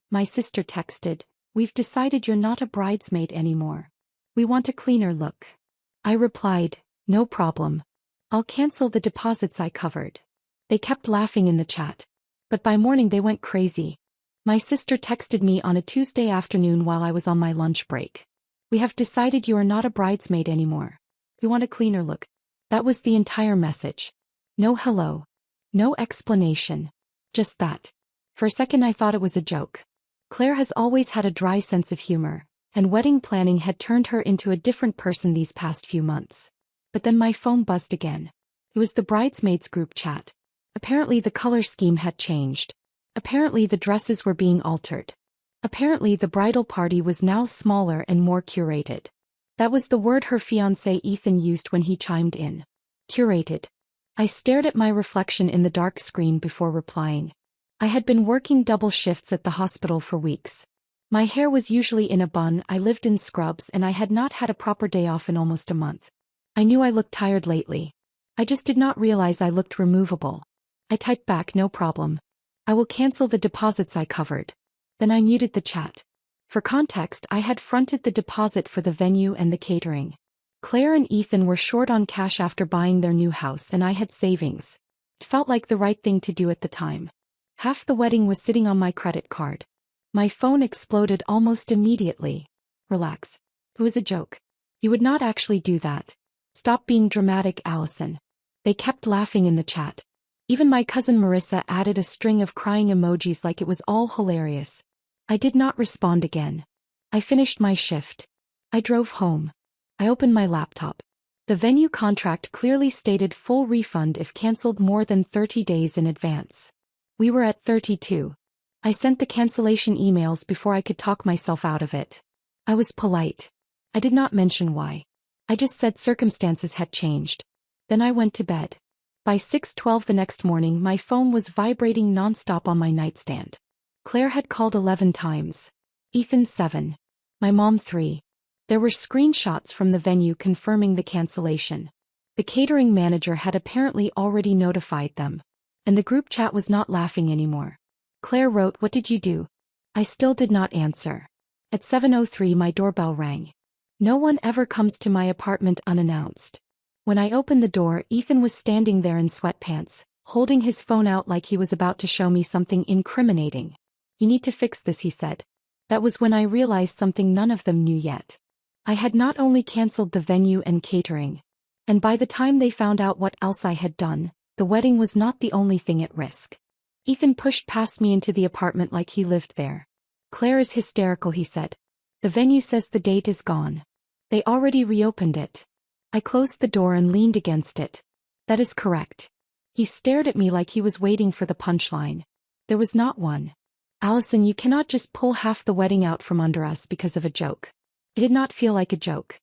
My sister texted, "We've decided you're not a bridesmaid anymore. We want a cleaner look." I replied, "No problem. I'll cancel the deposits I covered." They kept laughing in the chat. But by morning they went crazy. My sister texted me on a Tuesday afternoon while I was on my lunch break. "We have decided you are not a bridesmaid anymore. We want a cleaner look." That was the entire message. No hello. No explanation. Just that. For a second I thought it was a joke. Claire has always had a dry sense of humor, and wedding planning had turned her into a different person these past few months. But then my phone buzzed again. It was the bridesmaids group chat. Apparently the color scheme had changed. Apparently the dresses were being altered. Apparently the bridal party was now smaller and more curated. That was the word her fiancé Ethan used when he chimed in. Curated. I stared at my reflection in the dark screen before replying. I had been working double shifts at the hospital for weeks. My hair was usually in a bun, I lived in scrubs, and I had not had a proper day off in almost a month. I knew I looked tired lately. I just did not realize I looked removable. I typed back, "No problem. I will cancel the deposits I covered." Then I muted the chat. For context, I had fronted the deposit for the venue and the catering. Claire and Ethan were short on cash after buying their new house, and I had savings. It felt like the right thing to do at the time. Half the wedding was sitting on my credit card. My phone exploded almost immediately. "Relax. It was a joke. You would not actually do that. Stop being dramatic, Allison." They kept laughing in the chat. Even my cousin Marissa added a string of crying emojis like it was all hilarious. I did not respond again. I finished my shift. I drove home. I opened my laptop. The venue contract clearly stated full refund if cancelled more than 30 days in advance. We were at 32. I sent the cancellation emails before I could talk myself out of it. I was polite. I did not mention why. I just said circumstances had changed. Then I went to bed. By 6:12 the next morning my phone was vibrating nonstop on my nightstand. Claire had called 11 times. Ethan 7. My mom 3. There were screenshots from the venue confirming the cancellation. The catering manager had apparently already notified them. And the group chat was not laughing anymore. Claire wrote, "What did you do?" I still did not answer. At 7:03 my doorbell rang. No one ever comes to my apartment unannounced. When I opened the door, Ethan was standing there in sweatpants, holding his phone out like he was about to show me something incriminating. "You need to fix this," he said. That was when I realized something none of them knew yet. I had not only cancelled the venue and catering. And by the time they found out what else I had done, the wedding was not the only thing at risk. Ethan pushed past me into the apartment like he lived there. "Claire is hysterical," he said. "The venue says the date is gone. They already reopened it." I closed the door and leaned against it. "That is correct." He stared at me like he was waiting for the punchline. There was not one. "Allison, you cannot just pull half the wedding out from under us because of a joke." It did not feel like a joke.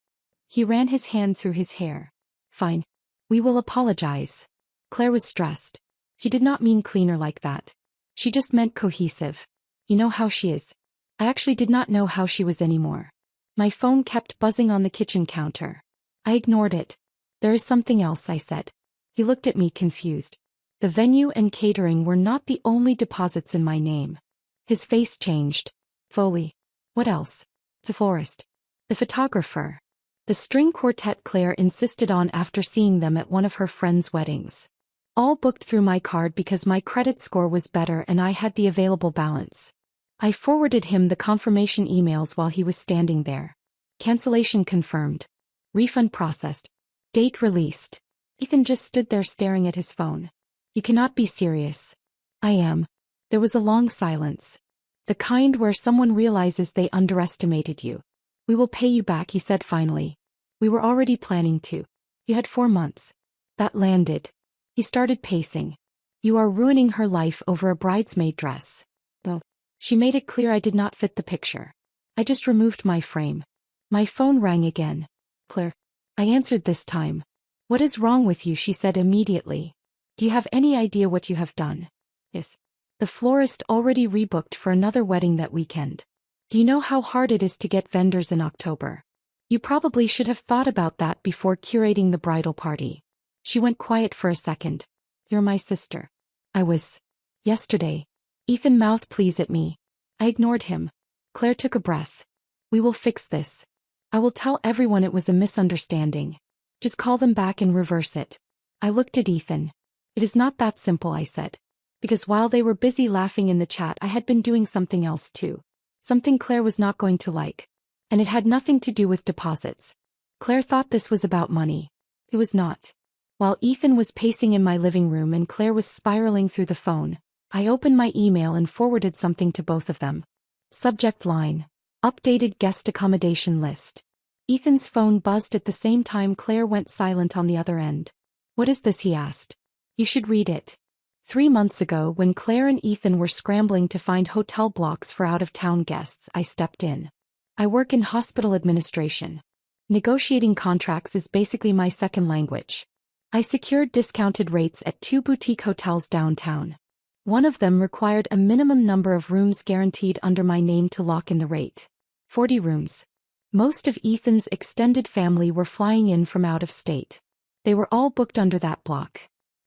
He ran his hand through his hair. "Fine. We will apologize." Claire was stressed. She did not mean cleaner like that. She just meant cohesive. You know how she is. I actually did not know how she was anymore. My phone kept buzzing on the kitchen counter. I ignored it. "There is something else," I said. He looked at me confused. The venue and catering were not the only deposits in my name. His face changed. "Foley. What else?" "The florist. The photographer. The string quartet Claire insisted on after seeing them at one of her friends' weddings. All booked through my card because my credit score was better and I had the available balance." I forwarded him the confirmation emails while he was standing there. Cancellation confirmed. Refund processed. Date released. Ethan just stood there staring at his phone. "You cannot be serious." "I am." There was a long silence. The kind where someone realizes they underestimated you. "We will pay you back," he said finally. "We were already planning to. You had 4 months." That landed. He started pacing. "You are ruining her life over a bridesmaid dress." "Well, she made it clear I did not fit the picture." I just removed my frame. My phone rang again. "Claire." I answered this time. "What is wrong with you?" she said immediately. "Do you have any idea what you have done?" "Yes. The florist already rebooked for another wedding that weekend. Do you know how hard it is to get vendors in October? You probably should have thought about that before curating the bridal party." She went quiet for a second. "You're my sister." I was. "Yesterday." Ethan mouthed pleas at me. I ignored him. Claire took a breath. We will fix this. I will tell everyone it was a misunderstanding. Just call them back and reverse it. I looked at Ethan. It is not that simple, I said. Because while they were busy laughing in the chat, I had been doing something else too. Something Claire was not going to like. And it had nothing to do with deposits. Claire thought this was about money. It was not. While Ethan was pacing in my living room and Claire was spiraling through the phone, I opened my email and forwarded something to both of them. Subject line: updated guest accommodation list. Ethan's phone buzzed at the same time Claire went silent on the other end. What is this? He asked. You should read it. 3 months ago, when Claire and Ethan were scrambling to find hotel blocks for out-of-town guests, I stepped in. I work in hospital administration. Negotiating contracts is basically my second language. I secured discounted rates at 2 boutique hotels downtown. One of them required a minimum number of rooms guaranteed under my name to lock in the rate. 40 rooms. Most of Ethan's extended family were flying in from out of state. They were all booked under that block.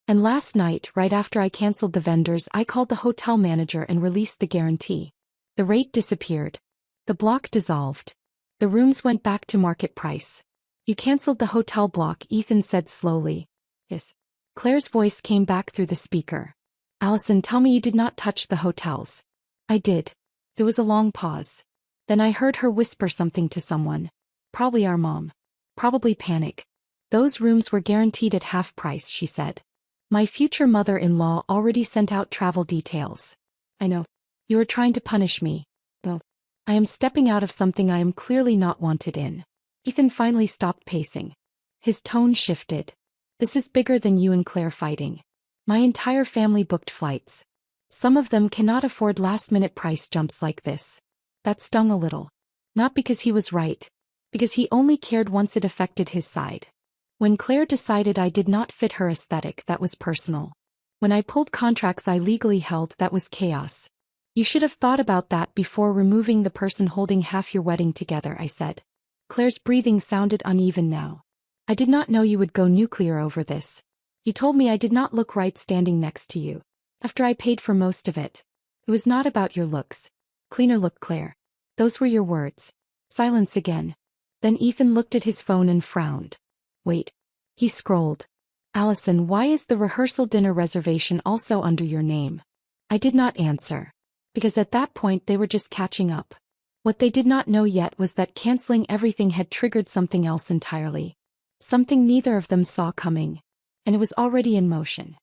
And last night, right after I canceled the vendors, I called the hotel manager and released the guarantee. The rate disappeared. The block dissolved. The rooms went back to market price. You canceled the hotel block, Ethan said slowly. Yes. Claire's voice came back through the speaker. Allison, tell me you did not touch the hotels. I did. There was a long pause. Then I heard her whisper something to someone. Probably our mom. Probably panic. Those rooms were guaranteed at half price, she said. My future mother-in-law already sent out travel details. I know. You are trying to punish me. No. I am stepping out of something I am clearly not wanted in. Ethan finally stopped pacing. His tone shifted. This is bigger than you and Claire fighting. My entire family booked flights. Some of them cannot afford last-minute price jumps like this. That stung a little. Not because he was right. Because he only cared once it affected his side. When Claire decided I did not fit her aesthetic, that was personal. When I pulled contracts I legally held, that was chaos. You should have thought about that before removing the person holding half your wedding together, I said. Claire's breathing sounded uneven now. I did not know you would go nuclear over this. You told me I did not look right standing next to you. After I paid for most of it. It was not about your looks. Cleaner look, Claire. Those were your words. Silence again. Then Ethan looked at his phone and frowned. Wait. He scrolled. Allison, why is the rehearsal dinner reservation also under your name? I did not answer. Because at that point they were just catching up. What they did not know yet was that canceling everything had triggered something else entirely. Something neither of them saw coming. And it was already in motion.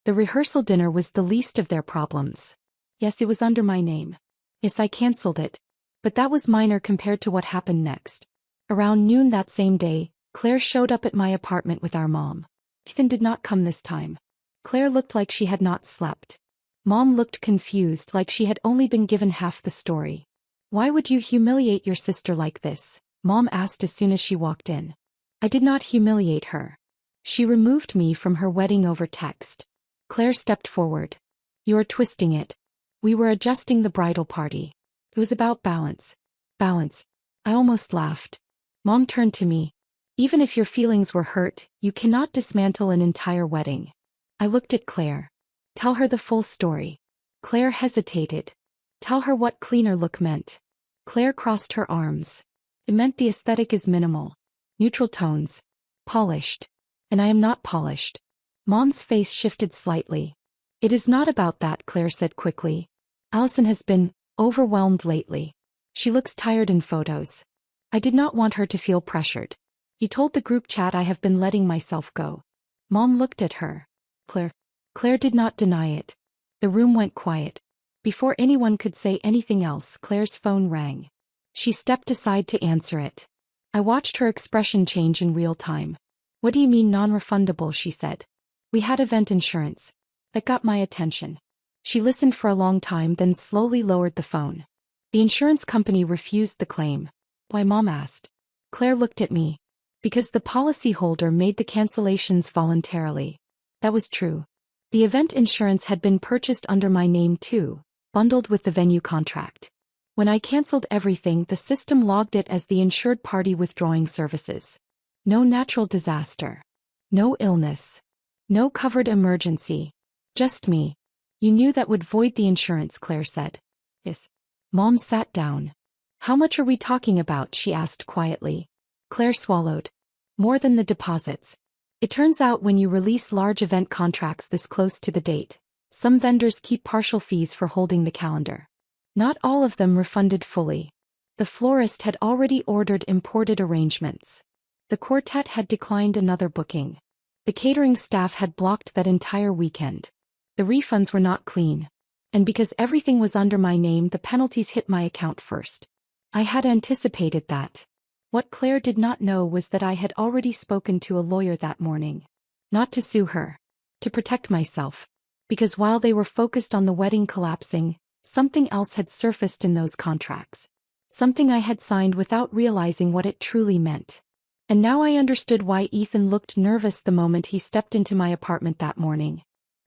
The rehearsal dinner was the least of their problems. Yes, it was under my name. Yes, I canceled it. But that was minor compared to what happened next. Around noon that same day, Claire showed up at my apartment with our mom. Ethan did not come this time. Claire looked like she had not slept. Mom looked confused, like she had only been given half the story. Why would you humiliate your sister like this? Mom asked as soon as she walked in. I did not humiliate her. She removed me from her wedding over text. Claire stepped forward. You are twisting it. We were adjusting the bridal party. It was about balance. Balance. I almost laughed. Mom turned to me. Even if your feelings were hurt, you cannot dismantle an entire wedding. I looked at Claire. Tell her the full story. Claire hesitated. Tell her what cleaner look meant. Claire crossed her arms. It meant the aesthetic is minimal. Neutral tones. Polished. And I am not polished. Mom's face shifted slightly. It is not about that, Claire said quickly. Allison has been overwhelmed lately. She looks tired in photos. I did not want her to feel pressured. You told the group chat I have been letting myself go. Mom looked at her. Claire did not deny it. The room went quiet. Before anyone could say anything else, Claire's phone rang. She stepped aside to answer it. I watched her expression change in real time. What do you mean non-refundable, she said. We had event insurance. That got my attention. She listened for a long time, then slowly lowered the phone. The insurance company refused the claim. Why, Mom asked. Claire looked at me. Because the policyholder made the cancellations voluntarily. That was true. The event insurance had been purchased under my name too, bundled with the venue contract. When I canceled everything, the system logged it as the insured party withdrawing services. No natural disaster. No illness. No covered emergency. Just me. You knew that would void the insurance, Claire said. Yes. Mom sat down. How much are we talking about? She asked quietly. Claire swallowed. More than the deposits. It turns out when you release large event contracts this close to the date, some vendors keep partial fees for holding the calendar. Not all of them refunded fully. The florist had already ordered imported arrangements. The quartet had declined another booking. The catering staff had blocked that entire weekend. The refunds were not clean. And because everything was under my name, the penalties hit my account first. I had anticipated that. What Claire did not know was that I had already spoken to a lawyer that morning. Not to sue her. To protect myself. Because while they were focused on the wedding collapsing, something else had surfaced in those contracts. Something I had signed without realizing what it truly meant. And now I understood why Ethan looked nervous the moment he stepped into my apartment that morning.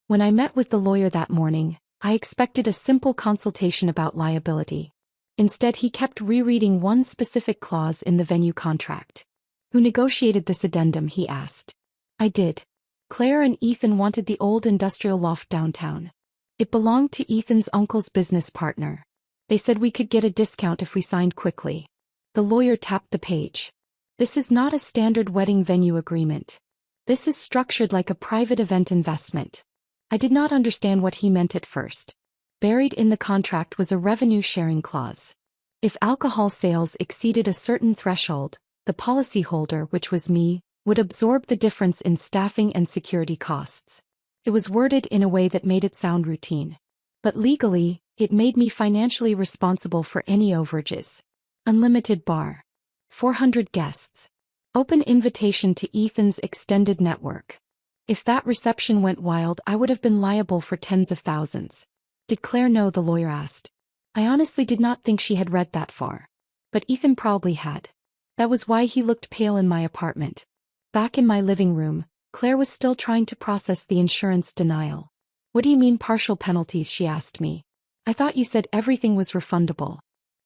When I met with the lawyer that morning, I expected a simple consultation about liability. Instead, he kept rereading one specific clause in the venue contract. Who negotiated this addendum? He asked. I did. Claire and Ethan wanted the old industrial loft downtown. It belonged to Ethan's uncle's business partner. They said we could get a discount if we signed quickly. The lawyer tapped the page. This is not a standard wedding venue agreement. This is structured like a private event investment. I did not understand what he meant at first. Buried in the contract was a revenue-sharing clause. If alcohol sales exceeded a certain threshold, the policyholder, which was me, would absorb the difference in staffing and security costs. It was worded in a way that made it sound routine. But legally, it made me financially responsible for any overages. Unlimited bar. 400 guests. Open invitation to Ethan's extended network. If that reception went wild, I would have been liable for tens of thousands. Did Claire know? The lawyer asked. I honestly did not think she had read that far. But Ethan probably had. That was why he looked pale in my apartment. Back in my living room, Claire was still trying to process the insurance denial. What do you mean partial penalties? She asked me. I thought you said everything was refundable.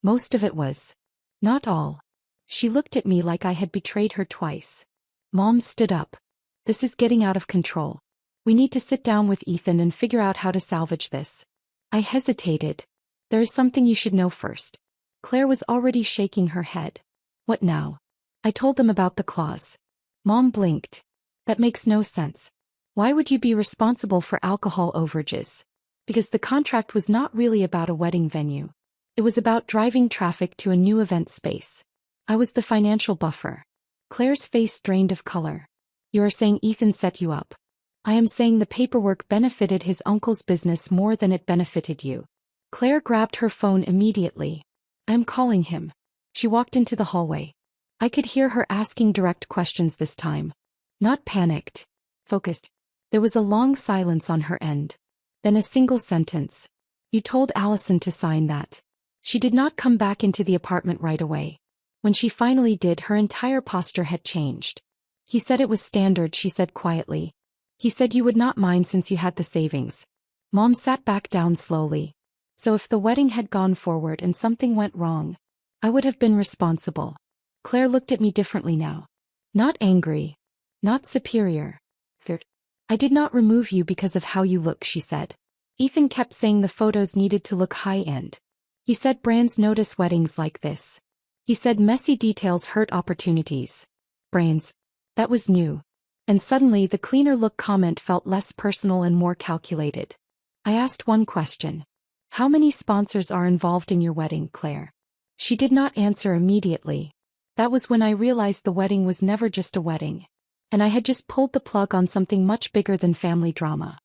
Most of it was. Not all. She looked at me like I had betrayed her twice. Mom stood up. This is getting out of control. We need to sit down with Ethan and figure out how to salvage this. I hesitated. There is something you should know first. Claire was already shaking her head. What now? I told them about the clause. Mom blinked. That makes no sense. Why would you be responsible for alcohol overages? Because the contract was not really about a wedding venue. It was about driving traffic to a new event space. I was the financial buffer. Claire's face drained of color. You are saying Ethan set you up. I am saying the paperwork benefited his uncle's business more than it benefited you. Claire grabbed her phone immediately. I am calling him. She walked into the hallway. I could hear her asking direct questions this time. Not panicked. Focused. There was a long silence on her end. Then a single sentence. You told Allison to sign that. She did not come back into the apartment right away. When she finally did, her entire posture had changed. He said it was standard, she said quietly. He said you would not mind since you had the savings. Mom sat back down slowly. So if the wedding had gone forward and something went wrong, I would have been responsible. Claire looked at me differently now. Not angry. Not superior. Feared. I did not remove you because of how you look, she said. Ethan kept saying the photos needed to look high-end. He said brands notice weddings like this. He said messy details hurt opportunities. Brains. That was new. And suddenly the cleaner look comment felt less personal and more calculated. I asked one question. How many sponsors are involved in your wedding, Claire? She did not answer immediately. That was when I realized the wedding was never just a wedding. And I had just pulled the plug on something much bigger than family drama.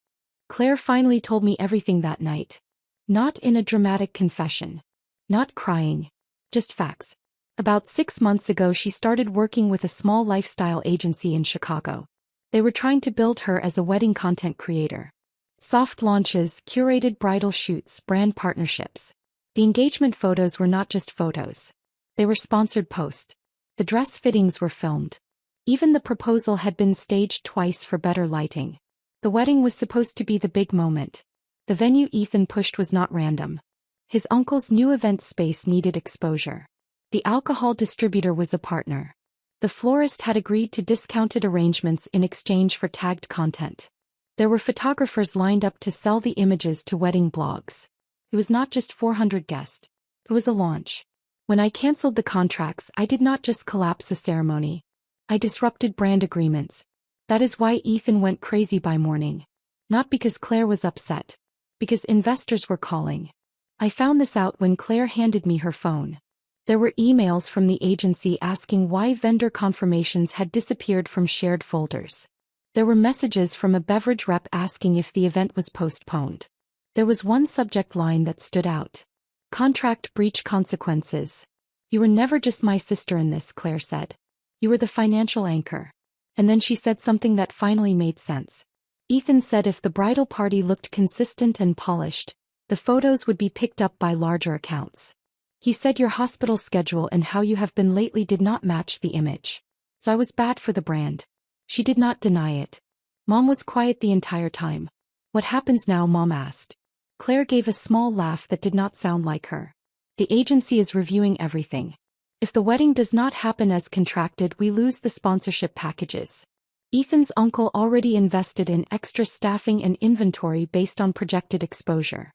Claire finally told me everything that night. Not in a dramatic confession. Not crying. Just facts. About 6 months ago she started working with a small lifestyle agency in Chicago. They were trying to build her as a wedding content creator. Soft launches, curated bridal shoots, brand partnerships. The engagement photos were not just photos. They were sponsored posts. The dress fittings were filmed. Even the proposal had been staged twice for better lighting. The wedding was supposed to be the big moment. The venue Ethan pushed was not random. His uncle's new event space needed exposure. The alcohol distributor was a partner. The florist had agreed to discounted arrangements in exchange for tagged content. There were photographers lined up to sell the images to wedding blogs. It was not just 400 guests. It was a launch. When I cancelled the contracts, I did not just collapse the ceremony. I disrupted brand agreements. That is why Ethan went crazy by morning. Not because Claire was upset. Because investors were calling. I found this out when Claire handed me her phone. There were emails from the agency asking why vendor confirmations had disappeared from shared folders. There were messages from a beverage rep asking if the event was postponed. There was one subject line that stood out. Contract breach consequences. You were never just my sister in this, Claire said. You were the financial anchor. And then she said something that finally made sense. Ethan said if the bridal party looked consistent and polished, the photos would be picked up by larger accounts. He said your hospital schedule and how you have been lately did not match the image. So I was bad for the brand. She did not deny it. Mom was quiet the entire time. What happens now, Mom asked. Claire gave a small laugh that did not sound like her. The agency is reviewing everything. If the wedding does not happen as contracted, we lose the sponsorship packages. Ethan's uncle already invested in extra staffing and inventory based on projected exposure.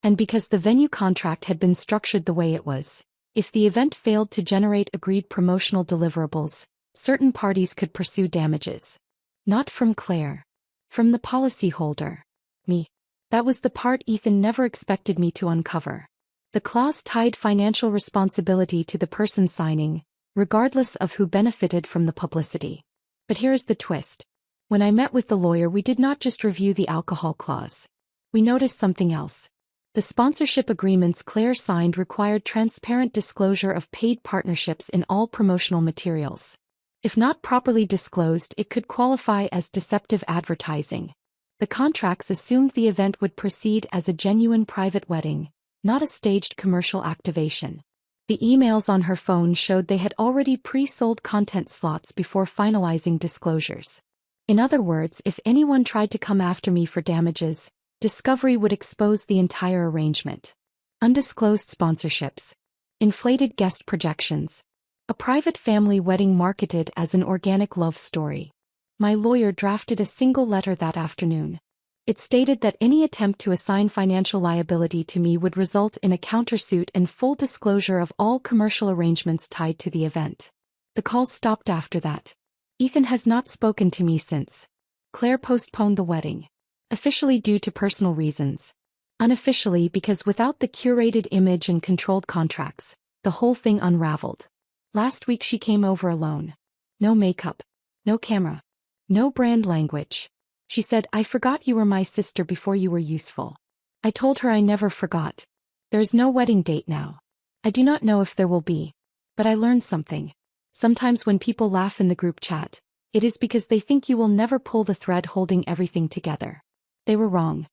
And because the venue contract had been structured the way it was, if the event failed to generate agreed promotional deliverables, certain parties could pursue damages. Not from Claire. From the policyholder. Me. That was the part Ethan never expected me to uncover. The clause tied financial responsibility to the person signing, regardless of who benefited from the publicity. But here is the twist. When I met with the lawyer, we did not just review the alcohol clause. We noticed something else. The sponsorship agreements Claire signed required transparent disclosure of paid partnerships in all promotional materials. If not properly disclosed, it could qualify as deceptive advertising. The contracts assumed the event would proceed as a genuine private wedding, not a staged commercial activation. The emails on her phone showed they had already pre-sold content slots before finalizing disclosures. In other words, if anyone tried to come after me for damages, discovery would expose the entire arrangement. Undisclosed sponsorships. Inflated guest projections. A private family wedding marketed as an organic love story. My lawyer drafted a single letter that afternoon. It stated that any attempt to assign financial liability to me would result in a countersuit and full disclosure of all commercial arrangements tied to the event. The calls stopped after that. Ethan has not spoken to me since. Claire postponed the wedding. Officially due to personal reasons. Unofficially because without the curated image and controlled contracts, the whole thing unraveled. Last week she came over alone. No makeup. No camera. No brand language. She said, I forgot you were my sister before you were useful. I told her I never forgot. There is no wedding date now. I do not know if there will be. But I learned something. Sometimes when people laugh in the group chat, it is because they think you will never pull the thread holding everything together. They were wrong.